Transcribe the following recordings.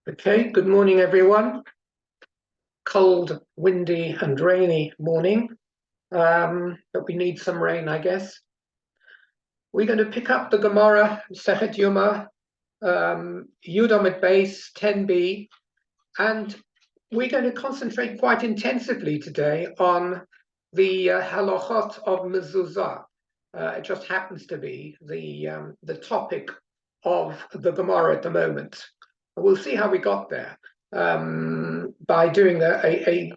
Okay, good morning, everyone. Cold, windy, and rainy morning, but we need some rain, I guess. We're going to pick up the Gemara, Sechet Yoma, Yud Amud Beis 10b, and we're going to concentrate quite intensively today on the halachot of mezuzah. It just happens to be the topic of the Gemara at the moment. We'll see how we got there by doing a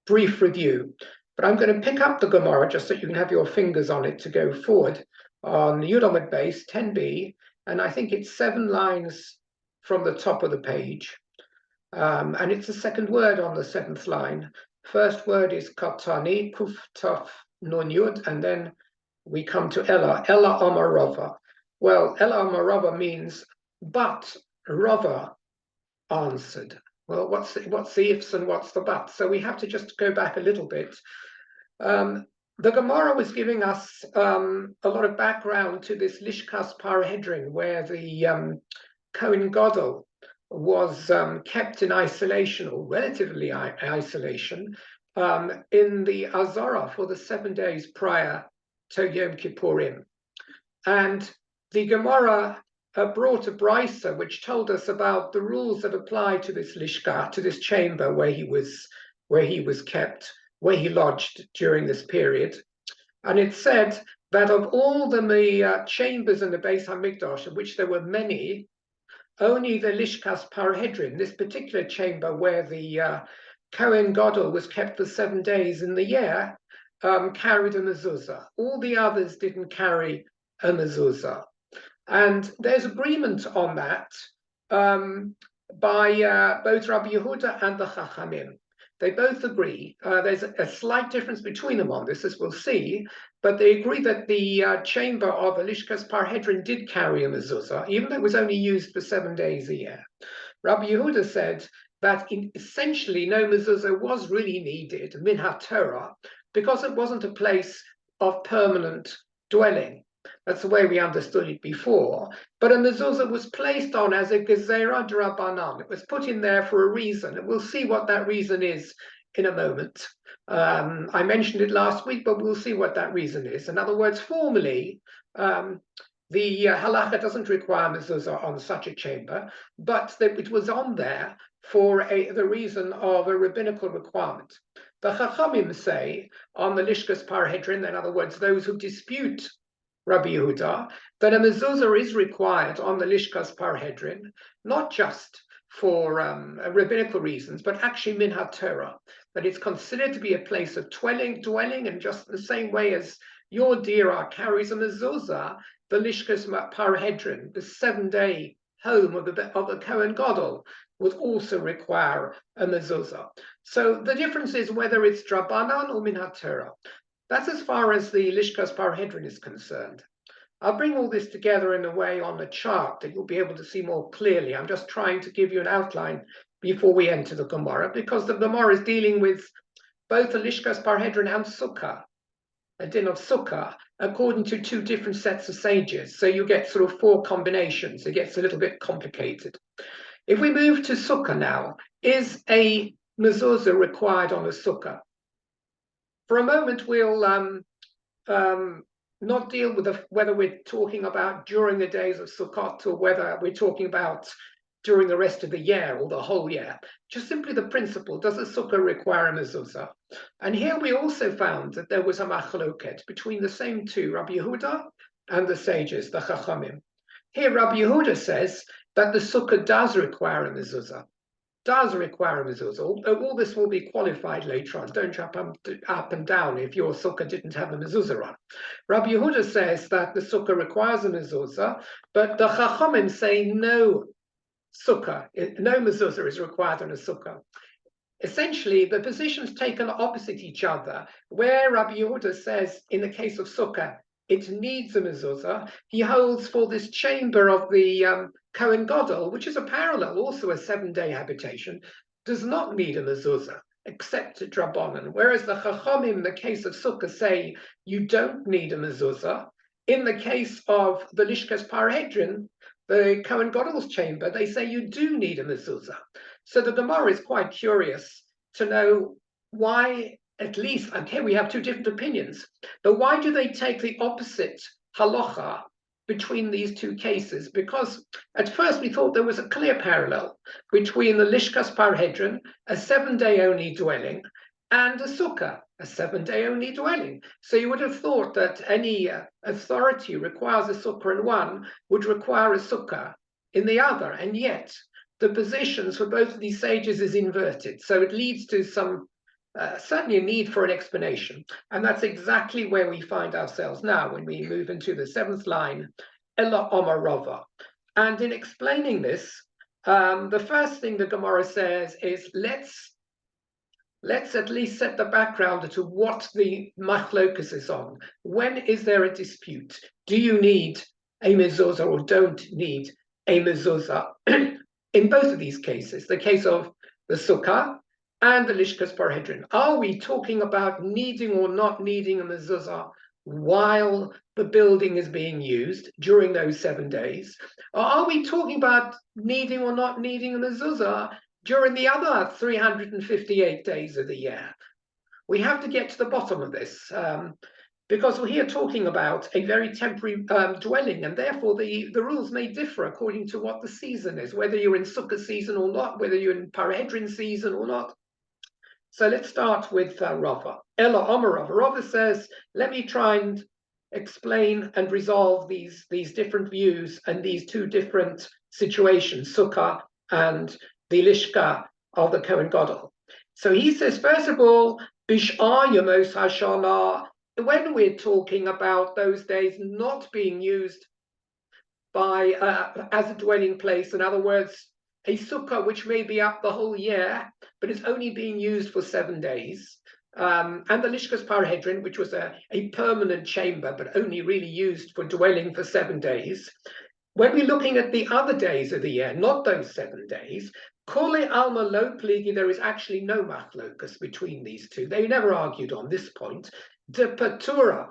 brief review. But I'm going to pick up the Gemara just so you can have your fingers on it to go forward on Yud Amud Beis 10b, and I think it's 7 lines from the top of the page. And it's the second word on the 7th line. First word is katani, kuf taf nun yud, and then we come to Ella Amar Rava. Well, Ella Amar Rava means, but Rava answered. Well, what's the ifs and what's the buts? So we have to just go back a little bit. The Gemara was giving us a lot of background to this Lishkas Parhedrin, where the Kohen Gadol was kept in isolation, or relatively isolation, in the Azara for the 7 days prior to Yom Kippurim. And the Gemara brought a brisa which told us about the rules that apply to this lishka, to this chamber where he was kept, where he lodged during this period. And it said that of all the chambers in the Beis Hamikdash, of which there were many, only the Lishkas Parhedrin, this particular chamber where the Kohen Gadol was kept for 7 days in the year, carried a mezuzah. All the others didn't carry a mezuzah. And there's agreement on that by both Rabbi Yehuda and the Chachamim. They both agree. There's a slight difference between them on this, as we'll see, but they agree that the chamber of Lishkas Parhedrin did carry a mezuzah, even though it was only used for 7 days a year. Rabbi Yehuda said that essentially no mezuzah was really needed, min ha-Torah, because it wasn't a place of permanent dwelling. That's the way we understood it before. But a mezuzah was placed on as a gezerah d'Rabbanan. It was put in there for a reason, and we'll see what that reason is in a moment. I mentioned it last week, but we'll see what that reason is. In other words, formally, the halacha doesn't require mezuzah on such a chamber, but it was on there for the reason of a rabbinical requirement. The Chachamim say on the Lishkas Parhedrin, in other words, those who dispute Rabbi Yehuda, that a mezuzah is required on the Lishkas Parhedrin, not just for rabbinical reasons, but actually min ha-Torah, that it's considered to be a place of dwelling, and just the same way as your dira carries a mezuzah, the Lishkas Parhedrin, the 7-day home of the Kohen Gadol, would also require a mezuzah. So the difference is whether it's drabanan or min ha-Torah. That's as far as the Lishkas Parhedrin is concerned. I'll bring all this together in a way on a chart that you'll be able to see more clearly. I'm just trying to give you an outline before we enter the Gemara, because the Gemara is dealing with both the Lishkas Parhedrin and Sukkah, a din of Sukkah, according to 2 different sets of sages. So you get sort of 4 combinations. It gets a little bit complicated. If we move to Sukkah now, is a mezuzah required on a Sukkah? For a moment, we'll not deal with whether we're talking about during the days of Sukkot or whether we're talking about during the rest of the year or the whole year. Just simply the principle, does a Sukkah require a mezuzah? And here we also found that there was a machloket between the same 2, Rabbi Yehuda and the sages, the Chachamim. Here Rabbi Yehuda says that the Sukkah does require a mezuzah. Does require a mezuzah. All this will be qualified later on. Don't jump up and down if your sukkah didn't have a mezuzah on. Rabbi Yehuda says that the sukkah requires a mezuzah, but the Chachamim say no sukkah, no mezuzah is required on a sukkah. Essentially, the positions taken opposite each other, where Rabbi Yehuda says, in the case of sukkah, it needs a mezuzah, he holds for this chamber of the Kohen Gadol, which is a parallel, also a 7-day habitation, does not need a mezuzah, except at Drabanan. Whereas the Chachamim, in the case of Sukkah, say you don't need a mezuzah. In the case of the Lishkas Parhedrin, the Kohen Gadol's chamber, they say you do need a mezuzah. So the Gemara is quite curious to know why, at least, okay, we have two different opinions, but why do they take the opposite halacha between these two cases? Because at first we thought there was a clear parallel between the Lishkas Parhedron, a 7-day only dwelling, and a sukkah, a 7-day only dwelling. So you would have thought that any authority requires a sukkah in one would require a sukkah in the other, and yet the positions for both of these sages is inverted. So it leads to some certainly a need for an explanation, and that's exactly where we find ourselves now when we move into the 7th line, Ella Omar Rava. And in explaining this, the first thing the Gemara says is let's at least set the background to what the machlokas is on. When is there a dispute? Do you need a mezuzah or don't need a mezuzah? In both of these cases, the case of the sukkah and the lishkas parhedron, are we talking about needing or not needing a mezuzah while the building is being used during those 7 days? Or are we talking about needing or not needing a mezuzah during the other 358 days of the year? We have to get to the bottom of this, because we're here talking about a very temporary dwelling, and therefore the rules may differ according to what the season is, whether you're in sukkah season or not, whether you're in parhedron season or not. So let's start with Rava. Ella Omer Rava. Rava says, let me try and explain and resolve these different views and these two different situations, sukkah and the lishka of the Kohen Gadol. So he says, first of all, Bish'ar Yemos HaShana, when we're talking about those days not being used by as a dwelling place, in other words, a sukkah which may be up the whole year, but it's only being used for 7 days, and the Lishkas Parhedron, which was a permanent chamber, but only really used for dwelling for 7 days. When we're looking at the other days of the year, not those 7 days, Kole Alma Lo Pligi, there is actually no machlokas between these two. They never argued on this point. De Patura,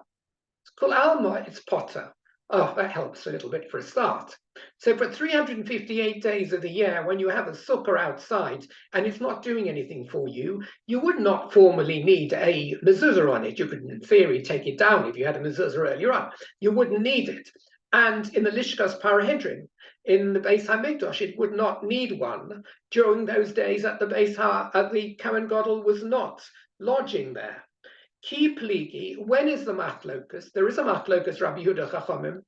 Kol Alma, it's Potter. Oh, that helps a little bit for a start. So for 358 days of the year, when you have a sukkah outside and it's not doing anything for you, you would not formally need a mezuzah on it. You could, in theory, take it down if you had a mezuzah earlier on. You wouldn't need it. And in the Lishkas Parhedron, in the Beis HaMikdash, it would not need one during those days at the Kohen Gadol was not lodging there. Ki pligi, when is the machlokas? There is a machlokas, Rabbi Yehuda Chachamim,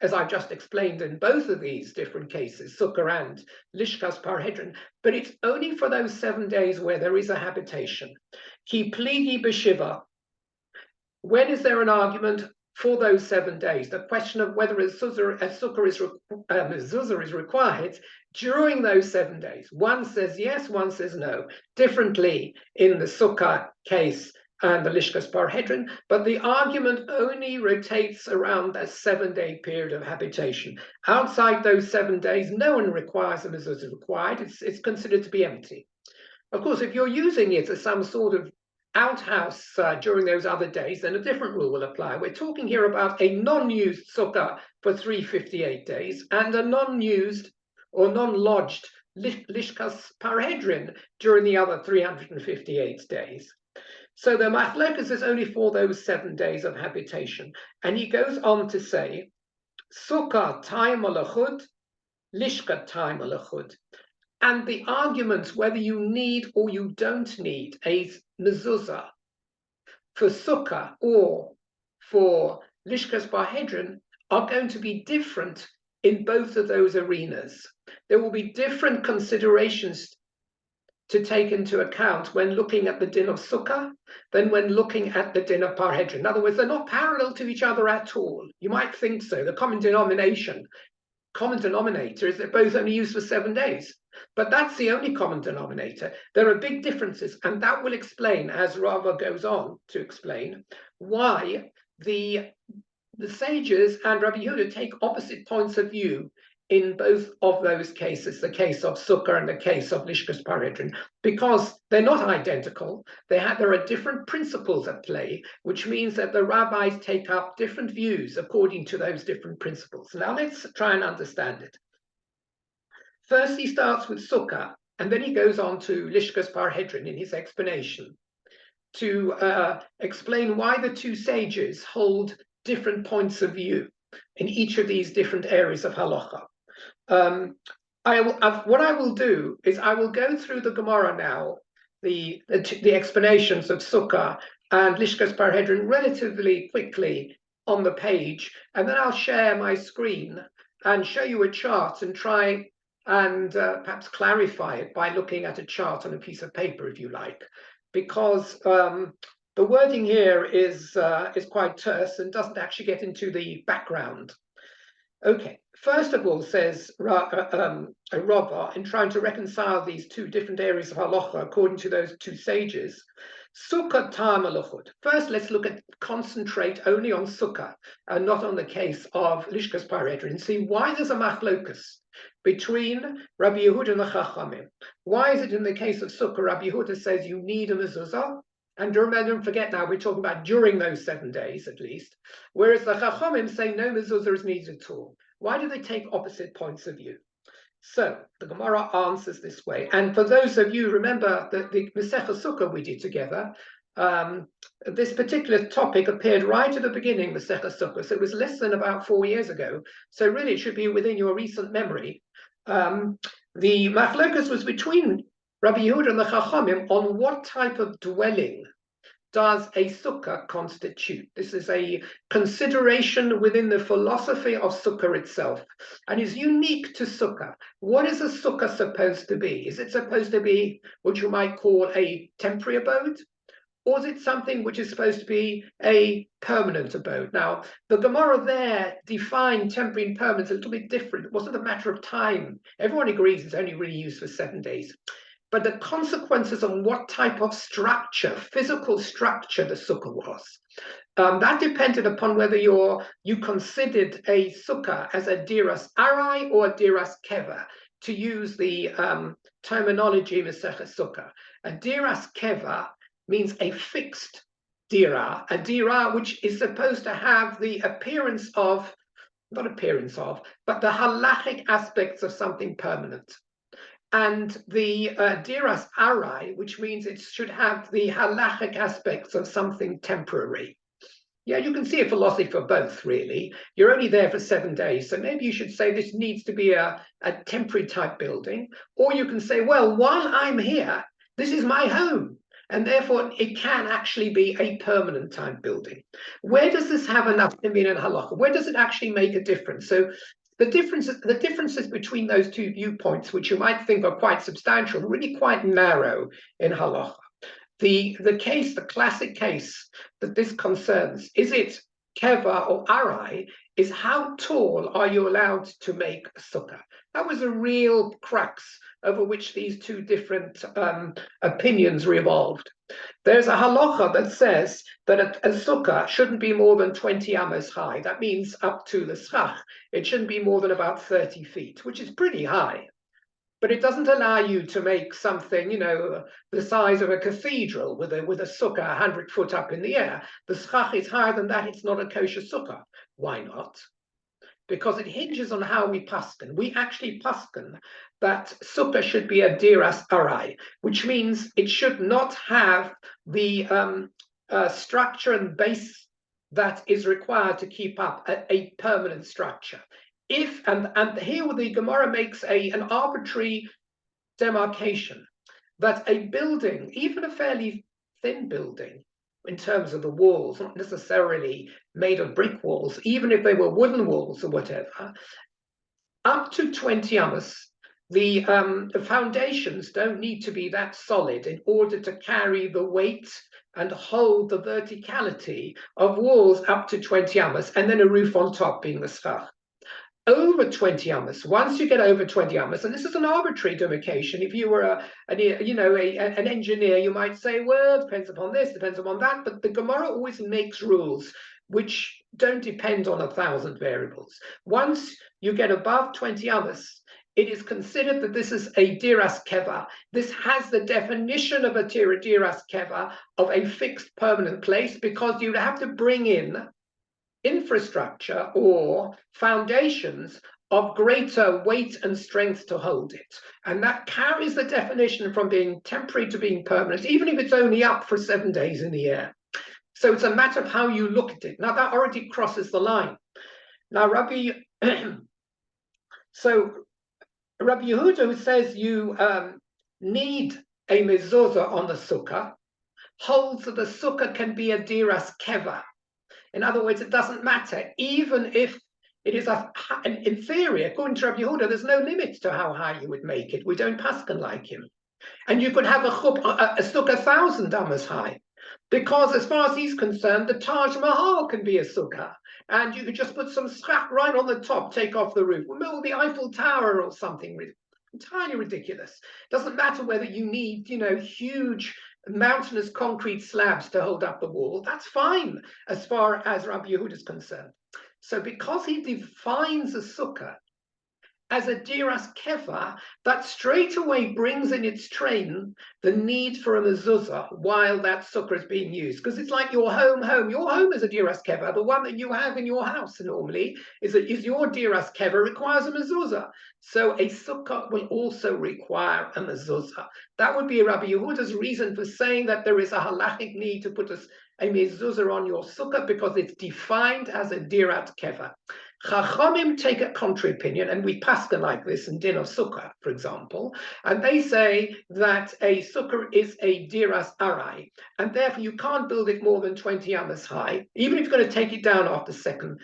as I've just explained in both of these different cases, sukkah and lishkas parhedron, but it's only for those 7 days where there is a habitation. Ki pligi b'shiva, when is there an argument for those 7 days? The question of whether a mezuzah is required during those 7 days. One says yes, one says no. Differently in the sukkah case and the Lishkas Parhedron, but the argument only rotates around a 7-day period of habitation. Outside those 7 days, no one requires a mezuzah required. It's considered to be empty. Of course, if you're using it as some sort of outhouse during those other days, then a different rule will apply. We're talking here about a non-used sukkah for 358 days and a non-used or non-lodged Lishkas Parhedron during the other 358 days. So the machlokas is only for those 7 days of habitation. And he goes on to say, Sukkah time alachud, Lishka time alachud. And the arguments whether you need or you don't need a mezuzah for Sukkah or for Lishkas Parhedron are going to be different in both of those arenas. There will be different considerations to take into account when looking at the din of sukkah than when looking at the din of parhedron. In other words, they're not parallel to each other at all. You might think so. The common denominator is they're both only used for 7 days. But that's the only common denominator. There are big differences, and that will explain, as Rava goes on to explain, why the sages and Rabbi Yehuda take opposite points of view in both of those cases, the case of sukkah and the case of lishkas parhedron, because they're not identical. There are different principles at play, which means that the rabbis take up different views according to those different principles. Now let's try and understand it. First, he starts with sukkah, and then he goes on to Lishkas Parhedrin in his explanation to explain why the two sages hold different points of view in each of these different areas of halacha. What I will do is I will go through the Gemara now, the explanations of Sukkah and Lishkas Parhedrin relatively quickly on the page, and then I'll share my screen and show you a chart and try and perhaps clarify it by looking at a chart on a piece of paper, if you like, because the wording here is quite terse and doesn't actually get into the background. Okay, first of all, says Rava, in trying to reconcile these two different areas of halacha according to those two sages, sukkah tam aluchud. First, let's concentrate only on sukkah and not on the case of Lishkas Parhedrin and see why there's a machlokus between Rabbi Yehuda and the Chachamim. Why is it in the case of sukkah, Rabbi Yehuda says you need a mezuzah? And don't forget now, we're talking about during those 7 days at least. Whereas the Chachamim say no mezuzah is needed at all. Why do they take opposite points of view? So the Gemara answers this way. And for those of you, remember that the Masechah Sukkah we did together, this particular topic appeared right at the beginning, Masechah Sukkah. So it was less than about 4 years ago. So really it should be within your recent memory. The machlokas was between Rabbi Yehuda and the Chachamim on what type of dwelling does a sukkah constitute. This is a consideration within the philosophy of sukkah itself and is unique to sukkah. What is a sukkah supposed to be? Is it supposed to be what you might call a temporary abode? Or is it something which is supposed to be a permanent abode? Now, the Gemara there defined temporary and permanent a little bit different. It wasn't a matter of time. Everyone agrees it's only really used for 7 days. But the consequences on what type of structure, physical structure the sukkah was, that depended upon whether you considered a sukkah as a diras arai or a diras keva, to use the terminology Masechah Sukkah. A diras keva means a fixed dira, a dira which is supposed to have the appearance of, not appearance of, but the halachic aspects of something permanent. And the diras arai, which means it should have the halachic aspects of something temporary. Yeah, you can see a philosophy for both, really. You're only there for 7 days, so maybe you should say this needs to be a temporary type building. Or you can say, well, while I'm here, this is my home, and therefore it can actually be a permanent type building. Where does this have enough to mean in halacha? Where does it actually make a difference? So the differences between those two viewpoints, which you might think are quite substantial, are really quite narrow in halacha. The classic case that this concerns, is it keva or arai, is how tall are you allowed to make a sukkah? That was a real crux over which these two different opinions revolved. There's a halacha that says that a sukkah shouldn't be more than 20 amas high. That means up to the schach. It shouldn't be more than about 30 feet, which is pretty high. But it doesn't allow you to make something, the size of a cathedral with a sukkah 100 foot up in the air. The schach is higher than that. It's not a kosher sukkah. Why not? Because it hinges on how we paskin. We actually paskin that sukkah should be a diras arai, which means it should not have the structure and base that is required to keep up a permanent structure. And here the Gemara makes an arbitrary demarcation that a building, even a fairly thin building, in terms of the walls, not necessarily made of brick walls, even if they were wooden walls or whatever, up to 20 amas, the foundations don't need to be that solid in order to carry the weight and hold the verticality of walls up to 20 amas, and then a roof on top being the schach. Over 20 amas, once you get over 20 amas, and this is an arbitrary demarcation. If you were an engineer, you might say, well, it depends upon this, depends upon that. But the Gemara always makes rules which don't depend on 1,000 variables. Once you get above 20 amas, it is considered that this is a diras keva. This has the definition of a diras keva, of a fixed permanent place, because you have to bring in infrastructure or foundations of greater weight and strength to hold it. And that carries the definition from being temporary to being permanent, even if it's only up for 7 days in the year. So it's a matter of how you look at it. Now that already crosses the line. Now Rabbi Yehuda, who says you need a mezuzah on the sukkah, holds that the sukkah can be a diras keva. In other words, it doesn't matter, even if it is in theory, according to Rabbi Yehuda, there's no limit to how high you would make it. We don't paskin like him. And you could have a sukkah 1,000 amas high, because as far as he's concerned, the Taj Mahal can be a sukkah. And you could just put some scrap right on the top, take off the roof, or the Eiffel Tower or something entirely ridiculous. Doesn't matter whether you need, huge mountainous concrete slabs to hold up the wall. That's fine as far as Rabbi Yehuda is concerned. So because he defines a sukkah as a diras keva, that straight away brings in its train the need for a mezuzah while that sukkah is being used. Because it's like your home. Your home is a diras keva. The one that you have in your house normally is your diras keva, requires a mezuzah. So a sukkah will also require a mezuzah. That would be Rabbi Yehuda's reason for saying that there is a halachic need to put a mezuzah on your sukkah, because it's defined as a dirat keva. Chachamim take a contrary opinion, and we paskin like this in Din of Sukkah, for example, and they say that a sukkah is a diras arai, and therefore you can't build it more than 20 amas high, even if you're going to take it down after 7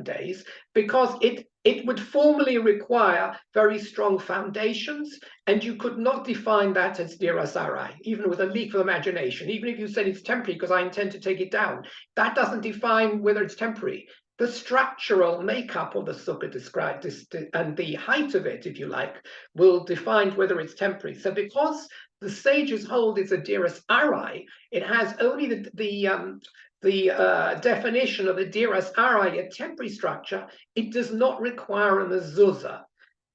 days, because it would formally require very strong foundations, and you could not define that as diras arai, even with a leap of imagination. Even if you said it's temporary because I intend to take it down, that doesn't define whether it's temporary. The structural makeup of the sukkah described and the height of it, if you like, will define whether it's temporary. So because the sages hold it's a diras arai, it has only the definition of a diras arai, a temporary structure. It does not require a mezuzah.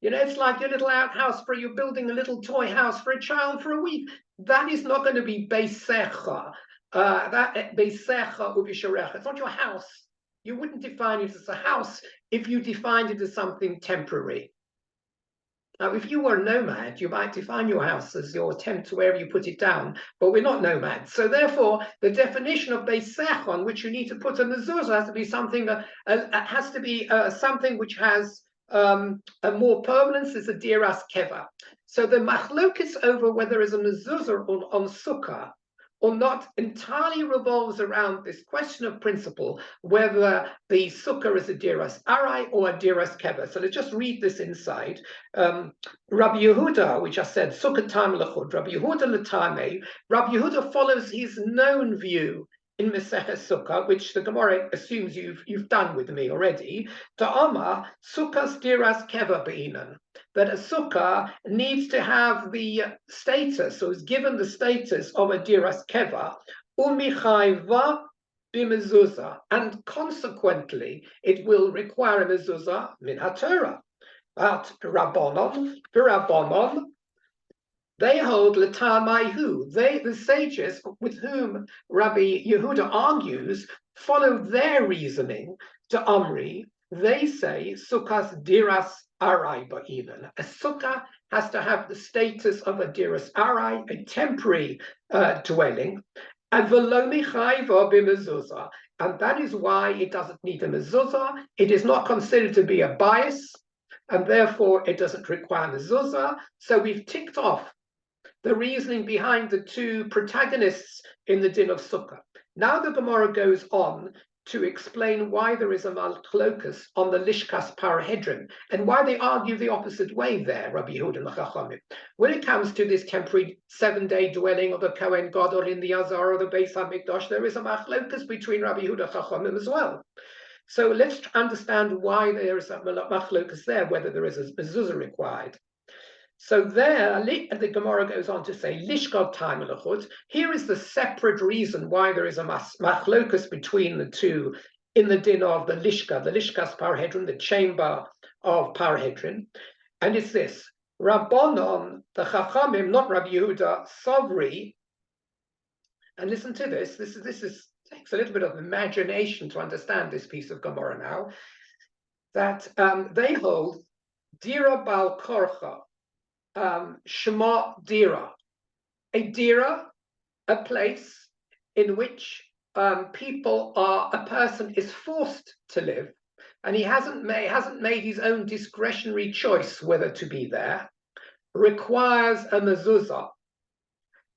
It's like your little outhouse you're building a little toy house for a child for a week. That is not going to be beisecha. Beisecha ubisharecha. It's not your house. You wouldn't define it as a house if you defined it as something temporary. Now, if you were a nomad, you might define your house as your tent wherever you put it down, but we're not nomads. So therefore, the definition of Beisech, on which you need to put a mezuzah, has to be something something which has a more permanence, is a diras keva. So the machlokes over whether there is a mezuzah on sukkah or not entirely revolves around this question of principle, whether the sukkah is a diras arai or a diras keva. So let's just read this inside. Rabbi Yehuda, we just said, sukkah tam lechud, Rabbi Yehuda l'tamei. Rabbi Yehuda follows his known view in Maseches Sukkah, which the Gemara assumes you've done with me already. Ta'ama sukkahs diras keva be'inan, that a sukkah needs to have the status, or is given the status of a diras keva, umichayva b'mezuzah, and consequently it will require a mezuzah min haTorah. But Rabbanon, they hold l'tamaihu. The sages with whom Rabbi Yehuda argues follow their reasoning to Omri. They say sukkahs diras arai ba'inan. A sukkah has to have the status of a diras arai, a temporary dwelling, and v'lo michayva b'mezuzah. And that is why it doesn't need a mezuzah. It is not considered to be a bias, and therefore it doesn't require mezuzah. So we've ticked off the reasoning behind the two protagonists in the Din of Sukkah. Now the Gemara goes on to explain why there is a machlokus on the Lishkas Parahedron, and why they argue the opposite way there, Rabbi Yehuda and the Chachamim. When it comes to this temporary 7-day dwelling of the Kohen Gadol in the Azar or the Beis HaMikdash, there is a machlokus between Rabbi Yehuda and Chachamim as well. So let's understand why there is a machlokus there, whether there is a mezuzah required. So there, the Gemara goes on to say, Lishkad time lechud. Here is the separate reason why there is a machlokus between the two in the din of the Lishkas Parahedron, the chamber of Parahedron. And it's this: Rabbanon, the Chachamim, not Rabbi Yehuda, Sovri. And listen to this. This takes a little bit of imagination to understand this piece of Gemara now. That they hold Dira bal korcha, shema dira. A dira, a place in which a person is forced to live, and he hasn't made his own discretionary choice whether to be there, requires a mezuzah,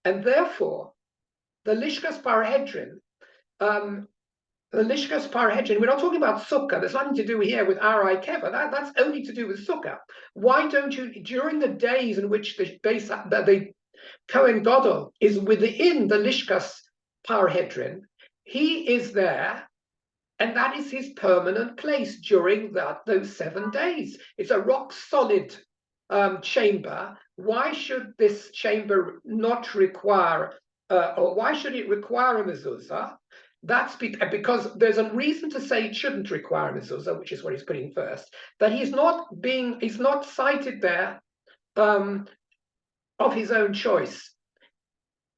and therefore the Lishkas Parahedrin, we're not talking about sukkah. There's nothing to do here with arai keva. That's only to do with sukkah. Why don't you, during the days in which the Kohen Gadol is within the Lishkas Parahedrin, he is there, and that is his permanent place during those 7 days. It's a rock solid chamber. Why should this chamber not require, or why should it require a mezuzah? That's because there's a reason to say it shouldn't require a mezuzah, which is what he's putting first. That he's not cited there of his own choice.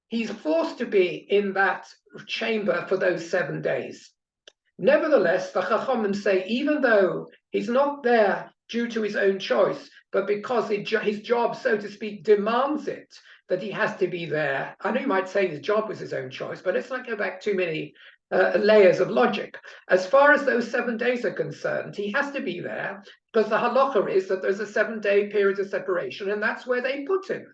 He's forced to be in that chamber for those 7 days. Nevertheless, the Chachamim say, even though he's not there due to his own choice, but because his job, so to speak, demands it, that he has to be there. I know you might say his job was his own choice, but let's not go back too many layers of logic. As far as those 7 days are concerned, he has to be there because the halacha is that there's a 7-day period of separation, and that's where they put him.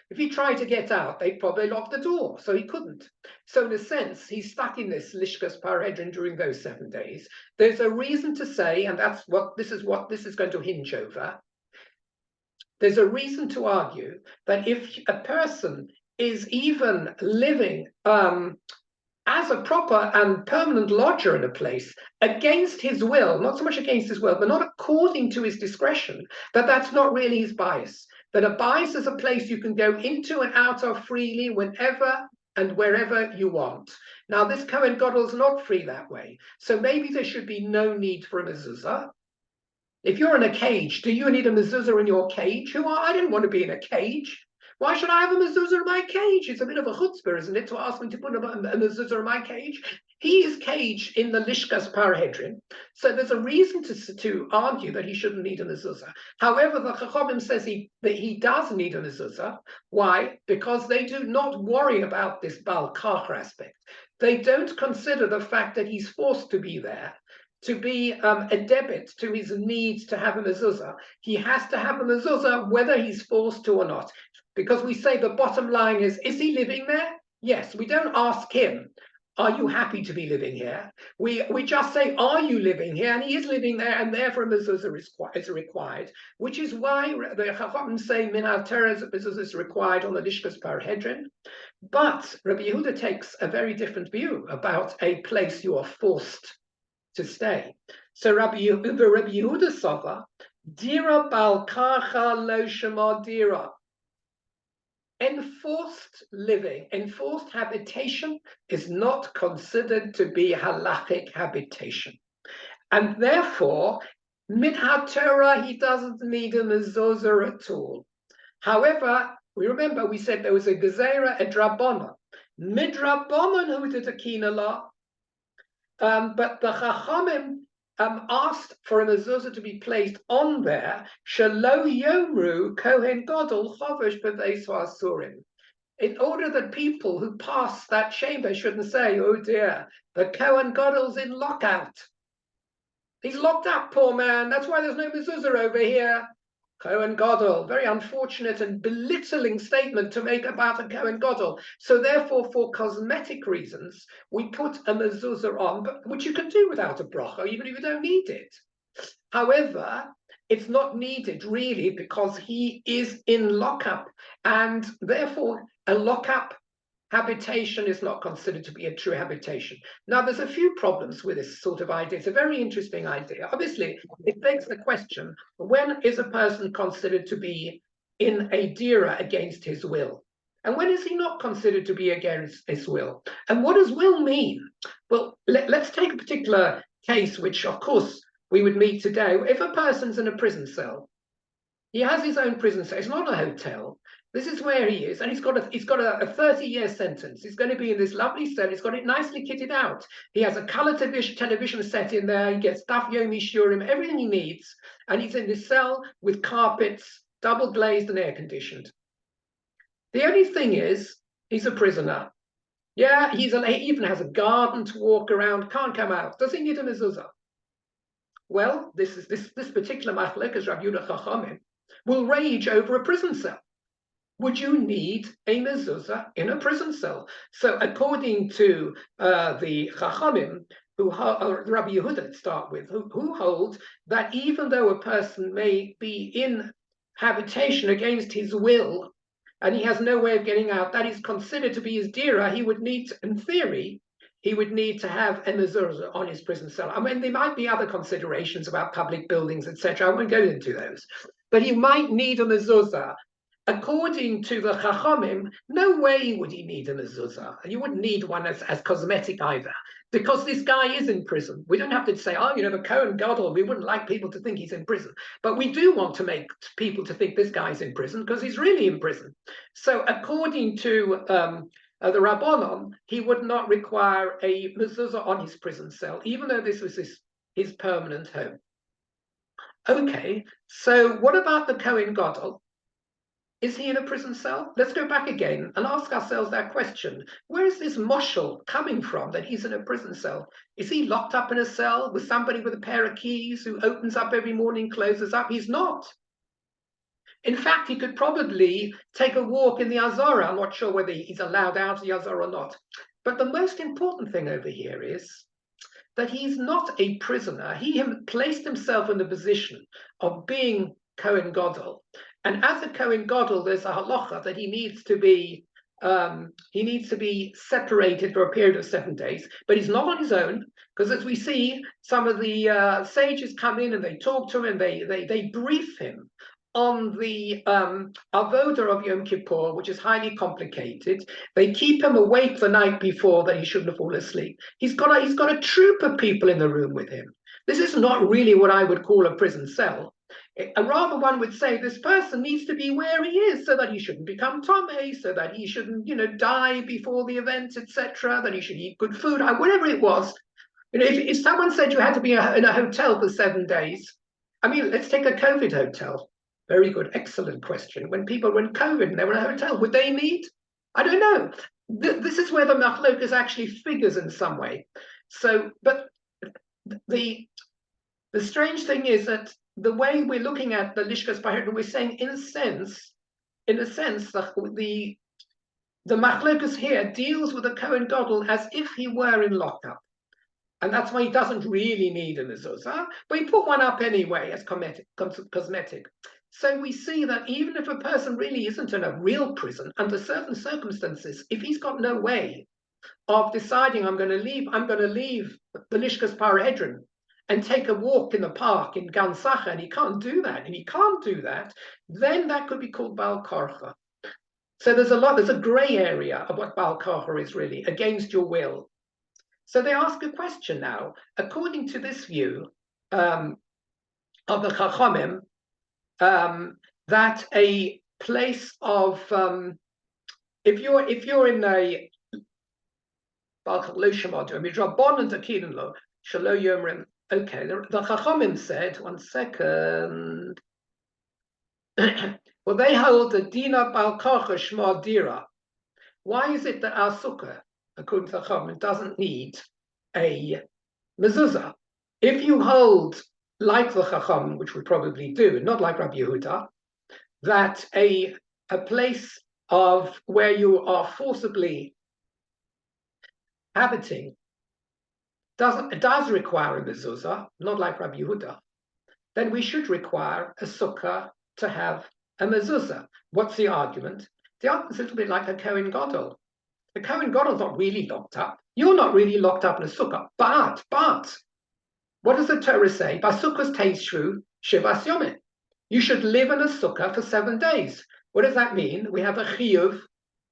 If he tried to get out, they'd probably lock the door, so he couldn't. So in a sense, he's stuck in this Lishkas Parahedrin during those 7 days. There's a reason to say, and that's what this is going to hinge over. There's a reason to argue that if a person is even living as a proper and permanent lodger in a place against his will, not so much against his will, but not according to his discretion, that's not really his bias. That a bias is a place you can go into and out of freely whenever and wherever you want. Now, this Kohen Gadol is not free that way. So maybe there should be no need for a mezuzah. If you're in a cage, do you need a mezuzah in your cage? I didn't want to be in a cage. Why should I have a mezuzah in my cage? It's a bit of a chutzpah, isn't it, to ask me to put a mezuzah in my cage? He is caged in the Lishkas Parahedrin, so there's a reason to argue that he shouldn't need a mezuzah. However, the Chachamim says that he does need a mezuzah. Why? Because they do not worry about this Bal Kach aspect. They don't consider the fact that he's forced to be there to be a debit to his needs to have a mezuzah. He has to have a mezuzah whether he's forced to or not. Because we say the bottom line is he living there? Yes. We don't ask him, are you happy to be living here? We just say, are you living here? And he is living there, and therefore a mezuzah is required, which is why the Chachamim say Minat Torah mezuzah is required on the Lishkas Parahedrin. But Rabbi Yehuda takes a very different view about a place you are forced to stay. So Rabbi Yehuda Sava, Dira Bal Kacha Lo Shema Dira. Enforced living, enforced habitation is not considered to be halachic habitation. And therefore, Minhat Torah, he doesn't need a mezuzah at all. However, we said there was a gezerah, a drabona. Midrabanon who did a kinala. But the Chachamim asked for a mezuzah to be placed on there, Shelo Yomru Kohen Gadol Chovesh B'Veis Asurim, in order that people who pass that chamber shouldn't say, oh dear, the Kohen Gadol's in lockout. He's locked up, poor man. That's why there's no mezuzah over here. Kohen Gadol, very unfortunate and belittling statement to make about a Kohen Gadol. So therefore, for cosmetic reasons, we put a mezuzah on, which you can do without a bracha, even if you don't need it. However, it's not needed really because he is in lockup, and therefore a lockup habitation is not considered to be a true habitation. Now, there's a few problems with this sort of idea. It's a very interesting idea. Obviously, it begs the question, when is a person considered to be in a dira against his will? And when is he not considered to be against his will? And what does will mean? Well, let's take a particular case, which, of course, we would meet today. If a person's in a prison cell, He has his own prison cell. It's not a hotel. This is where he is, and he's got a 30-year sentence. He's going to be in this lovely cell. He's got it nicely kitted out. He has a color television set in there. He gets stuff yomi shurim, everything he needs, and he's in this cell with carpets, double glazed and air conditioned. The only thing is, he's a prisoner. Yeah, he even has a garden to walk around. Can't come out. Does he need a mezuzah? Well, this particular machlekes Rav Yehuda Chachamim will rage over a prison cell. Would you need a mezuzah in a prison cell? So according to the Chachamim, Rabbi Yehuda to start with, who hold that even though a person may be in habitation against his will, and he has no way of getting out, that is considered to be his dira, he would need, in theory, he would need to have a mezuzah on his prison cell. I mean, there might be other considerations about public buildings, etc. I won't go into those. But he might need a mezuzah. According to the Chachamim, no way would he need a mezuzah. You wouldn't need one as cosmetic either, because this guy is in prison. We don't have to say, oh, the Kohen Gadol, we wouldn't like people to think he's in prison. But we do want to make people to think this guy's in prison, because he's really in prison. So according to the Rabbanon, he would not require a mezuzah on his prison cell, even though this was his permanent home. Okay, so what about the Kohen Gadol? Is he in a prison cell? Let's go back again and ask ourselves that question. Where is this moshel coming from that he's in a prison cell? Is he locked up in a cell with somebody with a pair of keys who opens up every morning, closes up? He's not. In fact, he could probably take a walk in the Azara. I'm not sure whether he's allowed out of the Azara or not. But the most important thing over here is that he's not a prisoner. He placed himself in the position of being Kohen Gadol. And as a Kohen Gadol, there's a halacha that he needs to be separated for a period of 7 days, but he's not on his own, because as we see, some of the sages come in and they talk to him, they brief him on the avoda of Yom Kippur, which is highly complicated. They keep him awake the night before that he shouldn't have fallen asleep. He's got a troop of people in the room with him. This is not really what I would call a prison cell. Rather, one would say this person needs to be where he is so that he shouldn't become Tomei, so that he shouldn't, die before the event, etc., that he should eat good food, whatever it was. If someone said you had to be in a hotel for 7 days, I mean, let's take a COVID hotel. Very good, excellent question. When people were in COVID and they were in a hotel, would they need? I don't know. This is where the machlokas actually figures in some way. So, but the strange thing is that the way we're looking at the Lishkas Bahir, we're saying in a sense, the machlokas here deals with the Kohen Gadol as if he were in lockup. And that's why he doesn't really need a mezuzah, but he put one up anyway as cosmetic. So we see that even if a person really isn't in a real prison, under certain circumstances, if he's got no way of deciding I'm going to leave the Lishkas Parahedron and take a walk in the park in Gan Sacha, and he can't do that, then that could be called Baal Korcha. So there's a gray area of what Baal Korcha is really, against your will. So they ask a question now, according to this view of the Chachamim, that a place of if you're in a okay, the Chachamim said, one second. Well, they hold the Dina Baal Korcha Shma Dira. Why is it that our sukkah, according to the Chachamim, doesn't need a mezuzah? If you hold, like the Chacham, which we probably do, not like Rabbi Yehuda, that a place of where you are forcibly habiting does require a mezuzah, not like Rabbi Yehuda, then we should require a sukkah to have a mezuzah. What's the argument? The argument is a little bit like a Kohen Gadol. The Kohen Gadol is not really locked up. You're not really locked up in a sukkah, but what does the Torah say? Basukkos teishvu shivas yomim. You should live in a sukkah for 7 days. What does that mean? We have a chiyuv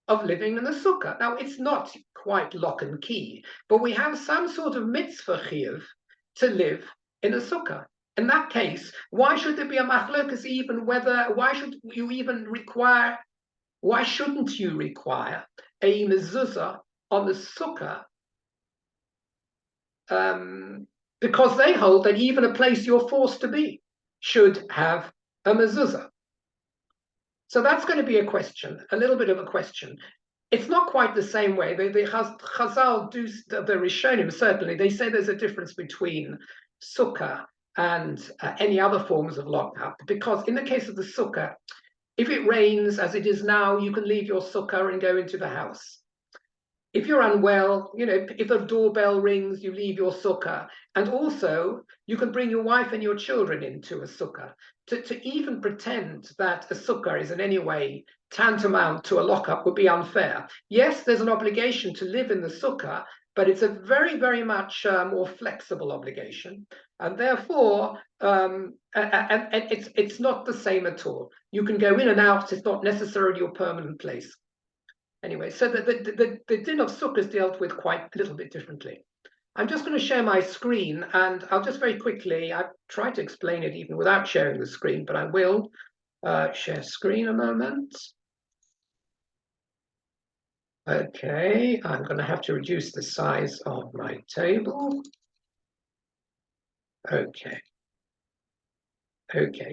of living in a sukkah. Now, it's not quite lock and key, but we have some sort of mitzvah chiyuv to live in a sukkah. in that case, why should there be a machlokas even whether, why shouldn't you require a mezuzah on the sukkah? Because they hold that even a place you're forced to be should have a mezuzah. So that's going to be a question, a little bit of a question. It's not quite the same way. The Chazal do, the Rishonim certainly, they say there's a difference between sukkah and any other forms of lockup, because in the case of the sukkah, if it rains as it is now, you can leave your sukkah and go into the house. If you're unwell, if a doorbell rings, you leave your sukkah. And also, you can bring your wife and your children into a sukkah. To even pretend that a sukkah is in any way tantamount to a lockup would be unfair. Yes, there's an obligation to live in the sukkah, but it's a very, very much more flexible obligation. And therefore, it's not the same at all. You can go in and out. It's not necessarily your permanent place. Anyway, so the din of sukkah is dealt with quite a little bit differently. I'm just going to share my screen, and I'll just very quickly, I've tried to explain it even without sharing the screen, but I will share screen a moment. Okay, I'm going to have to reduce the size of my table. Okay,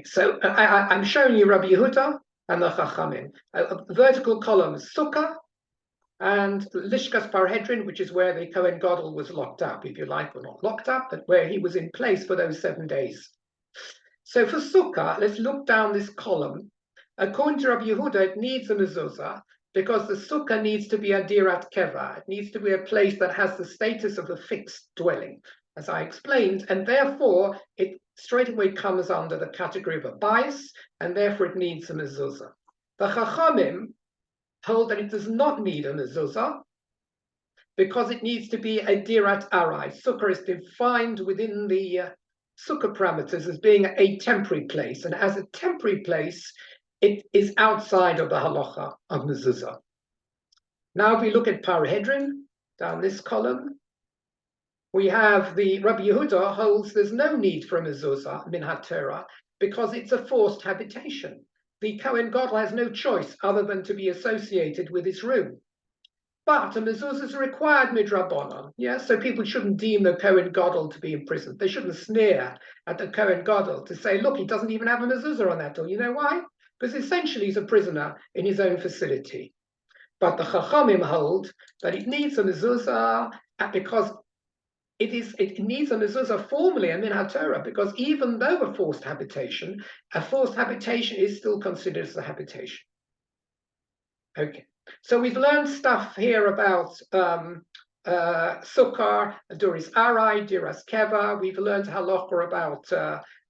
so I'm showing you Rabbi Yehuda and the Chachamim. Vertical column is sukkah, and Lishkas Parhedrin, which is where the Kohen Gadol was locked up, if you like, or not locked up, but where he was in place for those 7 days. So for Sukkah, let's look down this column. According to Rabbi Yehuda, it needs a mezuzah because the Sukkah needs to be a dirat keva. It needs to be a place that has the status of a fixed dwelling, as I explained, and therefore it straight away comes under the category of a bias, and therefore it needs a mezuzah. The Chachamim hold that it does not need a mezuzah because it needs to be a dirat arai. Sukkah is defined within the sukkah parameters as being a temporary place, and as a temporary place, it is outside of the halacha of mezuzah. Now, if we look at Parhedrin, down this column, we have the Rabbi Yehuda holds there's no need for a mezuzah min haTorah because it's a forced habitation. The Kohen Gadol has no choice other than to be associated with his room. But a mezuzah is required midrabanan. Yes, so people shouldn't deem the Kohen Gadol to be imprisoned. They shouldn't sneer at the Kohen Gadol to say, look, he doesn't even have a mezuzah on that door. You know why? Because essentially he's a prisoner in his own facility. But the Chachamim hold that it needs a mezuzah because it needs a mezuzah formally and min haTorah, because even though a forced habitation is still considered as a habitation. Okay, so we've learned stuff here about sukkah, duris arai, diras keva. We've learned halacha about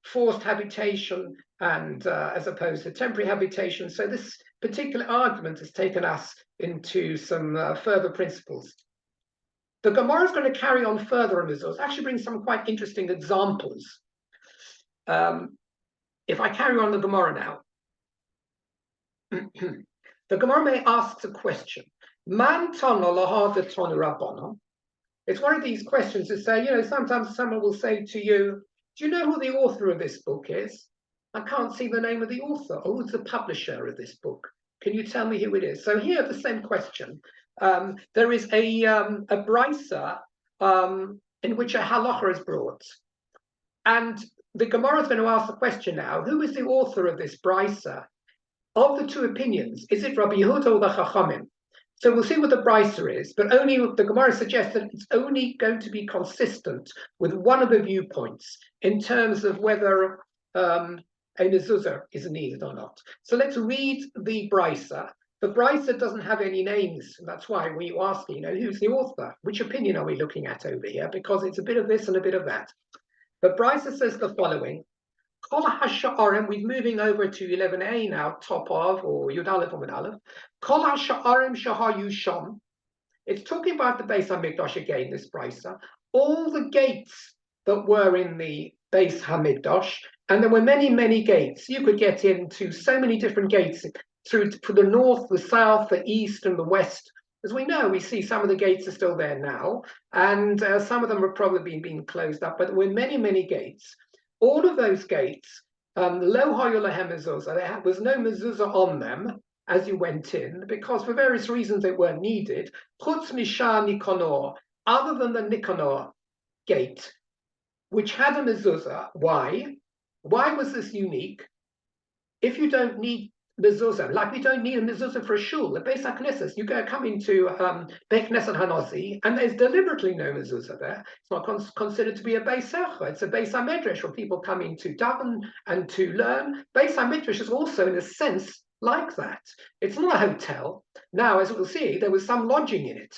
forced habitation and as opposed to temporary habitation. So this particular argument has taken us into some further principles. The Gemara is going to carry on further on this. Actually bring some quite interesting examples. If I carry on the Gemara now, the Gemara asks a question. Man tana lahada tana rabbana. It's one of these questions that say, sometimes someone will say to you, do you know who the author of this book is? I can't see the name of the author. Or who's the publisher of this book? Can you tell me who it is? So here, the same question. There is a brisa in which a halacha is brought. And the Gemara is going to ask the question now, who is the author of this brisa? Of the two opinions, is it Rabbi Yehuda or the Chachamim? So we'll see what the brisa is, but only the Gemara suggests that it's only going to be consistent with one of the viewpoints in terms of whether a mezuzah is needed or not. So let's read the brisa. The brisa doesn't have any names, and that's why we ask, who's the author? Which opinion are we looking at over here? Because it's a bit of this and a bit of that. The brisa says the following. Kol hasha'arim, we're moving over to 11a now, top of, or Yud Aleph or Mid Aleph. Kol hasha'arim shahayu sham. It's talking about the Beis HaMikdash again, this brisa. All the gates that were in the Beis HaMikdash, and there were many, many gates. You could get into so many different gates through to the north, the south, the east, and the west. As we know, we see some of the gates are still there now, and some of them have probably been closed up, but there were many, many gates. all of those gates, lo hoyu lahem mezuzah, there was no mezuzah on them as you went in, because for various reasons they weren't needed. Chutz mishar Nikanor, other than the Nikanor gate, which had a mezuzah. Why? Why was this unique? If you don't need mezuzah, like we don't need a mezuzah for a shul, the Beis HaKnesses, you come into Beit Knesset Hanosi, and there's deliberately no mezuzah there. It's not considered to be a Beis Secha. It's a Beis HaMedrash where people come in to daven and to learn. Beis HaMedrash is also, in a sense, like that. It's not a hotel. Now, as we'll see, there was some lodging in it.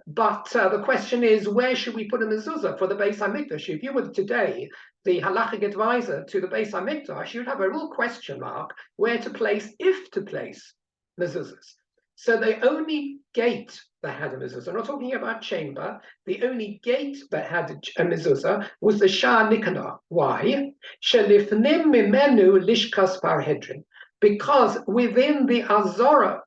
But the question is, where should we put a mezuzah for the Beis HaMikdash? If you were today the halachic advisor to the Beis HaMikdash, you'd have a real question mark where to place, if to place, mezuzahs. So the only gate that had a mezuzah, I'm not talking about chamber, the only gate that had a mezuzah was the Shah Nikanor. Why? Shelifnim mimenu lishkas parhedrin. Because within the Azora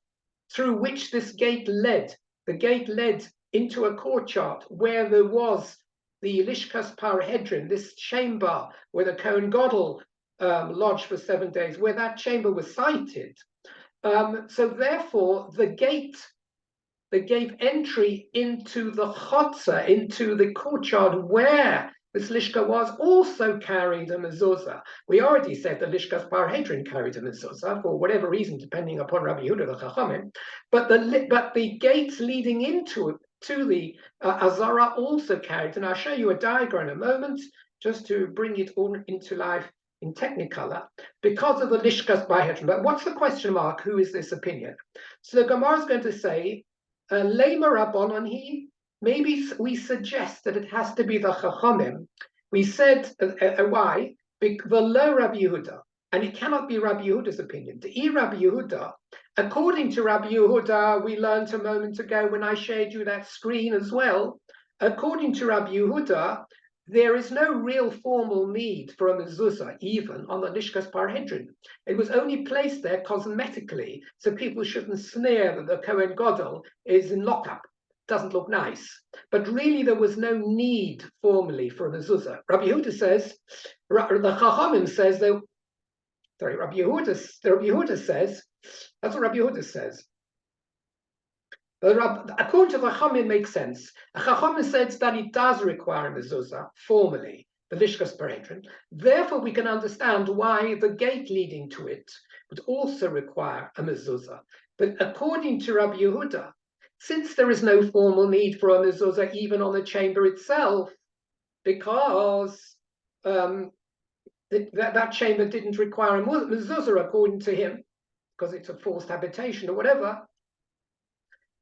through which this gate led, the gate led into a courtyard where there was the Lishkas Parhedrin, this chamber where the Kohen Gadol lodged for 7 days, where that chamber was sited. So therefore, the gate that gave entry into the chotzer, into the courtyard where this Lishka was, also carried a mezuzah. We already said the Lishkas Parhedrin carried a mezuzah for whatever reason, depending upon Rabbi Yehuda the Chachamim. But the gates leading into to the Azara also carried, and I'll show you a diagram in a moment just to bring it all into life in Technicolor, because of the Lishkas Parhedrin. But what's the question mark? Who is this opinion? So the Gemara is going to say, Lema Rabbanon he. Maybe we suggest that it has to be the Chachamim. We said why? The low Rabbi Yehuda, and it cannot be Rabbi Yehuda's opinion. The Rabbi Yehuda, according to Rabbi Yehuda, we learned a moment ago when I showed you that screen as well. According to Rabbi Yehuda, there is no real formal need for a mezuzah, even on the Lishkas Parhedrin. It was only placed there cosmetically, so people shouldn't sneer that the Kohen Gadol is in lockup. Doesn't look nice. But really, there was no need formally for a mezuzah. Rabbi Yehuda says, the Chachamim says, Rabbi Yehuda says, that's what Rabbi Yehuda says. According to the Chachamim, makes sense. The Chachamim says that it does require a mezuzah formally, the Lishkas Parhedrin. Therefore, we can understand why the gate leading to it would also require a mezuzah. But according to Rabbi Yehuda, since there is no formal need for a mezuzah even on the chamber itself, because that chamber didn't require a mezuzah according to him, because it's a forced habitation or whatever.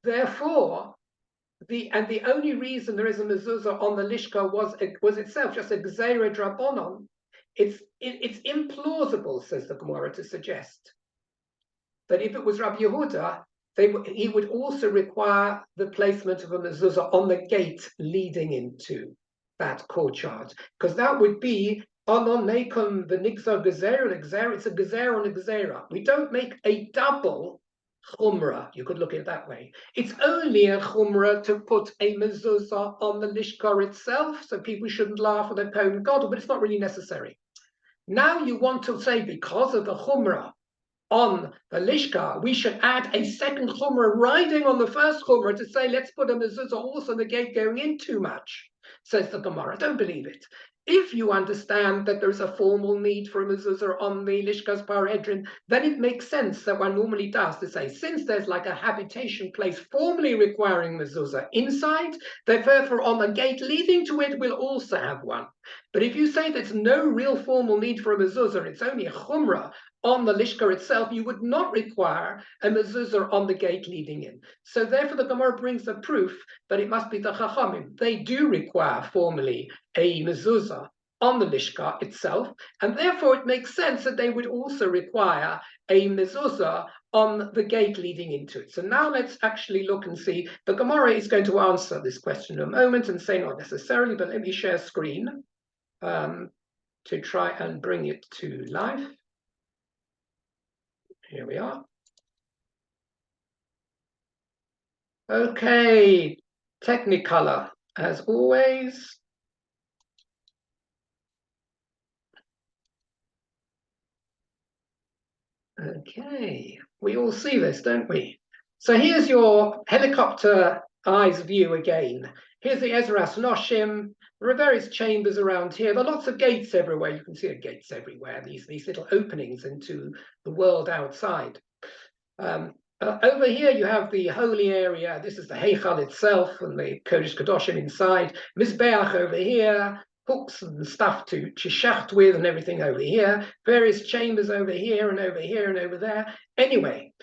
Therefore, the only reason there is a mezuzah on the lishka was itself just a gzeira drabonon. It's implausible, says the Gemara, to suggest that if it was Rabbi Yehuda, he would also require the placement of a mezuzah on the gate leading into that courtyard, because that would be anon nekum the nigzar gezerah. It's a gezerah on a gezerah. We don't make a double chumrah. You could look at it that way. It's only a chumrah to put a mezuzah on the lishkar itself, so people shouldn't laugh at the Kohen Gadol, but it's not really necessary. Now you want to say because of the chumrah on the lishka, we should add a second chumrah riding on the first chumrah to say, let's put a mezuzah also on the gate going in too much, says the Gemara. Don't believe it. If you understand that there's a formal need for a mezuzah on the Lishkas Parhedrin, then it makes sense that one normally does to say, since there's like a habitation place formally requiring mezuzah inside, therefore on the gate leading to it will also have one. But if you say there's no real formal need for a mezuzah, it's only a chumrah on the lishka itself, you would not require a mezuzah on the gate leading in. So therefore the Gemara brings the proof that it must be the Chachamim. They do require formally a mezuzah on the lishka itself, and therefore it makes sense that they would also require a mezuzah on the gate leading into it. So now let's actually look and see. The Gemara is going to answer this question in a moment and say not necessarily, but let me share screen to try and bring it to life. Here we are. Okay, Technicolor, as always. Okay, we all see this, don't we? So here's your helicopter eyes view again. Here's the Ezras Noshim. There are various chambers around here. There are lots of gates everywhere. You can see gates everywhere, these little openings into the world outside. Over here, you have the holy area. This is the Heichal itself and the Kodesh Kadoshim inside. Mizbeach over here, hooks and stuff to shaft with and everything over here. Various chambers over here and over here and over there. Anyway,